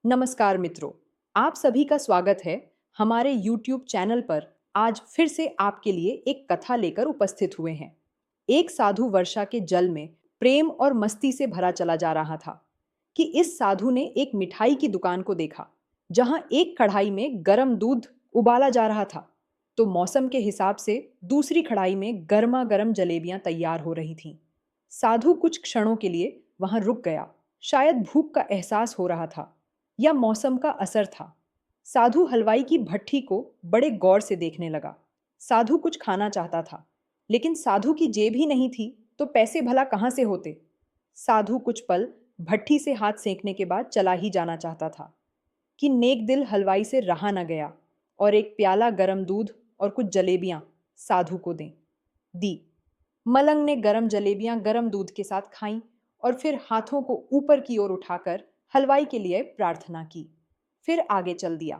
नमस्कार मित्रों, आप सभी का स्वागत है हमारे YouTube चैनल पर। आज फिर से आपके लिए एक कथा लेकर उपस्थित हुए हैं। एक साधु वर्षा के जल में प्रेम और मस्ती से भरा चला जा रहा था कि इस साधु ने एक मिठाई की दुकान को देखा, जहां एक कढ़ाई में गर्म दूध उबाला जा रहा था, तो मौसम के हिसाब से दूसरी कढ़ाई में गर्मा गर्म जलेबियां तैयार हो रही थीं। साधु कुछ क्षणों के लिए वहां रुक गया। शायद भूख का एहसास हो रहा था या मौसम का असर था। साधु हलवाई की भट्ठी को बड़े गौर से देखने लगा। साधु कुछ खाना चाहता था, लेकिन साधु की जेब ही नहीं थी, तो पैसे भला कहाँ से होते। साधु कुछ पल भट्ठी से हाथ सेंकने के बाद चला ही जाना चाहता था कि नेक दिल हलवाई से रहा न गया और एक प्याला गरम दूध और कुछ जलेबियां साधु को दी। मलंग ने गरम जलेबियां गरम दूध के साथ खाईं और फिर हाथों को ऊपर की ओर उठाकर हलवाई के लिए प्रार्थना की। फिर आगे चल दिया।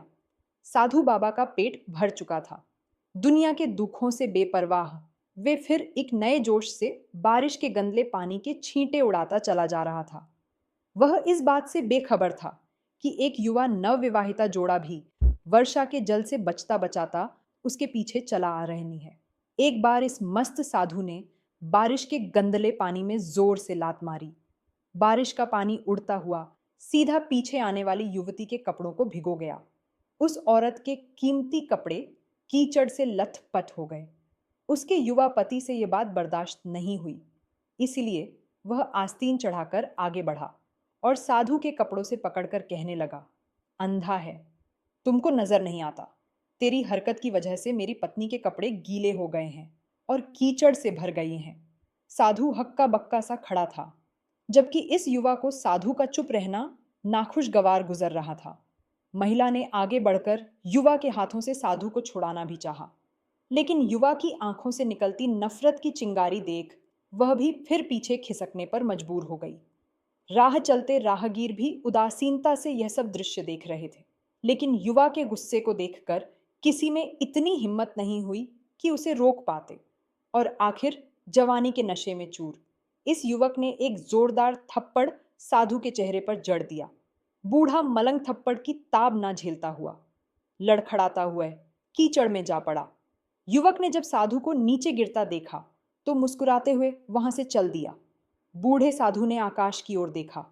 साधु बाबा का पेट भर चुका था। दुनिया के दुखों से बेपरवाह वे फिर एक नए जोश से बारिश के गंदले पानी के छींटे उड़ाता चला जा रहा था। वह इस बात से बेखबर था कि एक युवा नवविवाहिता जोड़ा भी वर्षा के जल से बचता बचाता उसके पीछे चला आ रही है। एक बार इस मस्त साधु ने बारिश के गंदले पानी में जोर से लात मारी। बारिश का पानी उड़ता हुआ सीधा पीछे आने वाली युवती के कपड़ों को भिगो गया। उस औरत के कीमती कपड़े कीचड़ से लथपथ हो गए। उसके युवा पति से यह बात बर्दाश्त नहीं हुई, इसलिए वह आस्तीन चढ़ाकर आगे बढ़ा और साधु के कपड़ों से पकड़कर कहने लगा, अंधा है, तुमको नजर नहीं आता। तेरी हरकत की वजह से मेरी पत्नी के कपड़े गीले हो गए हैं और कीचड़ से भर गए हैं। साधु हक्का बक्का सा खड़ा था, जबकि इस युवा को साधु का चुप रहना नाखुशगवार गुजर रहा था। महिला ने आगे बढ़कर युवा के हाथों से साधु को छुड़ाना भी चाहा, लेकिन युवा की आंखों से निकलती नफरत की चिंगारी देख वह भी फिर पीछे खिसकने पर मजबूर हो गई। राह चलते राहगीर भी उदासीनता से यह सब दृश्य देख रहे थे, लेकिन युवा के गुस्से को देखकर किसी में इतनी हिम्मत नहीं हुई कि उसे रोक पाते। और आखिर जवानी के नशे में चूर इस युवक ने एक जोरदार थप्पड़ साधु के चेहरे पर जड़ दिया। बूढ़ा मलंग थप्पड़ की ताब ना झेलता हुआ लड़खड़ाता हुआ कीचड़ में जा पड़ा। युवक ने जब साधु को नीचे गिरता देखा तो मुस्कुराते हुए वहां से चल दिया। बूढ़े साधु ने आकाश की ओर देखा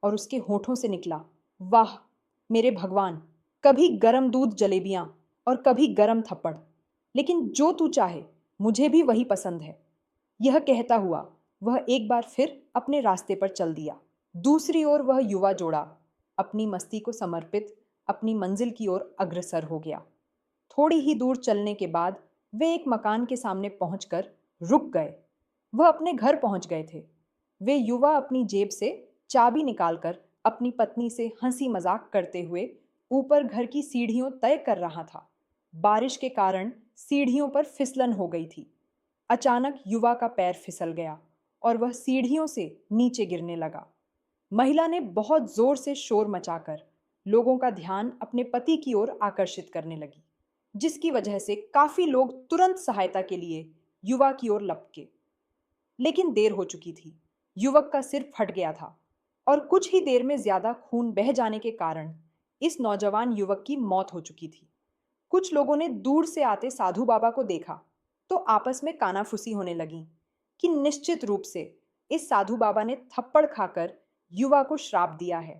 और उसके होठों से निकला, वाह मेरे भगवान, कभी गरम दूध जलेबियां और कभी गरम थप्पड़, लेकिन जो तू चाहे मुझे भी वही पसंद है। यह कहता हुआ वह एक बार फिर अपने रास्ते पर चल दिया। दूसरी ओर वह युवा जोड़ा अपनी मस्ती को समर्पित अपनी मंजिल की ओर अग्रसर हो गया। थोड़ी ही दूर चलने के बाद वे एक मकान के सामने पहुंचकर रुक गए। वह अपने घर पहुंच गए थे। वे युवा अपनी जेब से चाबी निकालकर अपनी पत्नी से हंसी मजाक करते हुए ऊपर घर की सीढ़ियों तय कर रहा था। बारिश के कारण सीढ़ियों पर फिसलन हो गई थी। अचानक युवा का पैर फिसल गया और वह सीढ़ियों से नीचे गिरने लगा। महिला ने बहुत जोर से शोर मचाकर लोगों का ध्यान अपने पति की ओर आकर्षित करने लगी, जिसकी वजह से काफी लोग तुरंत सहायता के लिए युवा की ओर लपके। लेकिन देर हो चुकी थी। युवक का सिर फट गया था और कुछ ही देर में ज्यादा खून बह जाने के कारण इस नौजवान युवक की मौत हो चुकी थी। कुछ लोगों ने दूर से आते साधु बाबा को देखा तो आपस में कानाफूसी होने लगी कि निश्चित रूप से इस साधु बाबा ने थप्पड़ खाकर युवा को श्राप दिया है,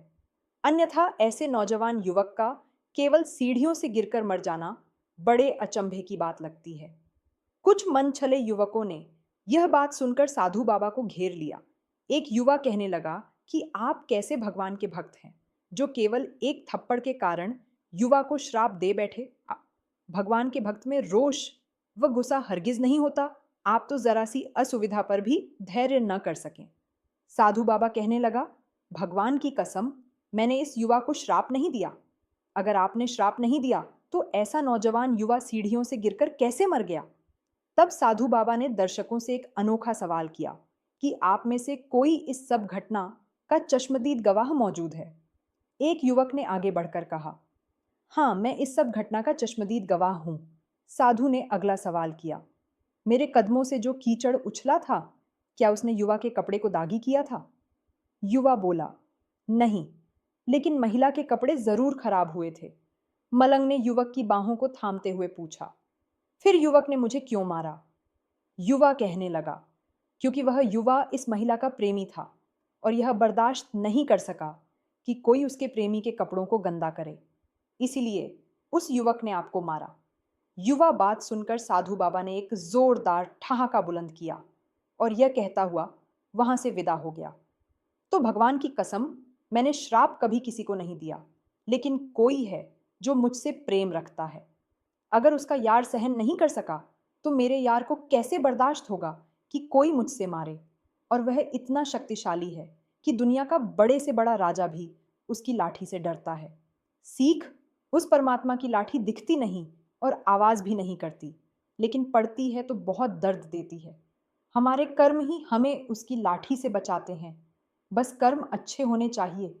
अन्यथा ऐसे नौजवान युवक का केवल सीढ़ियों से गिरकर मर जाना बड़े अचंभे की बात लगती है। कुछ मन छले युवकों ने यह बात सुनकर साधु बाबा को घेर लिया। एक युवा कहने लगा कि आप कैसे भगवान के भक्त हैं, जो केवल एक थप्पड़ के कारण युवा को श्राप दे बैठे। भगवान के भक्त में रोष व गुस्सा हरगिज नहीं होता। आप तो जरा सी असुविधा पर भी धैर्य न कर सकें। साधु बाबा कहने लगा, भगवान की कसम, मैंने इस युवा को श्राप नहीं दिया। अगर आपने श्राप नहीं दिया तो ऐसा नौजवान युवा सीढ़ियों से गिरकर कैसे मर गया। तब साधु बाबा ने दर्शकों से एक अनोखा सवाल किया कि आप में से कोई इस सब घटना का चश्मदीद गवाह मौजूद है। एक युवक ने आगे बढ़कर कहा, हाँ, मैं इस सब घटना का चश्मदीद गवाह हूं। साधु ने अगला सवाल किया, मेरे कदमों से जो कीचड़ उछला था, क्या उसने युवा के कपड़े को दागी किया था। युवा बोला, नहीं, लेकिन महिला के कपड़े जरूर खराब हुए थे। मलंग ने युवक की बाहों को थामते हुए पूछा, फिर युवक ने मुझे क्यों मारा? युवा कहने लगा, क्योंकि वह युवा इस महिला का प्रेमी था और यह बर्दाश्त नहीं कर सका कि कोई उसके प्रेमी के कपड़ों को गंदा करे। इसीलिए उस युवक ने आपको मारा। युवा बात सुनकर साधु बाबा ने एक जोरदार ठहाका बुलंद किया और यह कहता हुआ वहां से विदा हो गया। तो भगवान की कसम, मैंने श्राप कभी किसी को नहीं दिया, लेकिन कोई है जो मुझसे प्रेम रखता है। अगर उसका यार सहन नहीं कर सका, तो मेरे यार को कैसे बर्दाश्त होगा कि कोई मुझसे मारे? और वह इतना शक्तिशाली है कि दुनिया का बड़े से बड़ा राजा भी उसकी लाठी से डरता है। सीख, उस परमात्मा की लाठी दिखती नहीं और आवाज भी नहीं करती, लेकिन पड़ती है तो बहुत दर्द देती है। हमारे कर्म ही हमें उसकी लाठी से बचाते हैं। बस कर्म अच्छे होने चाहिए,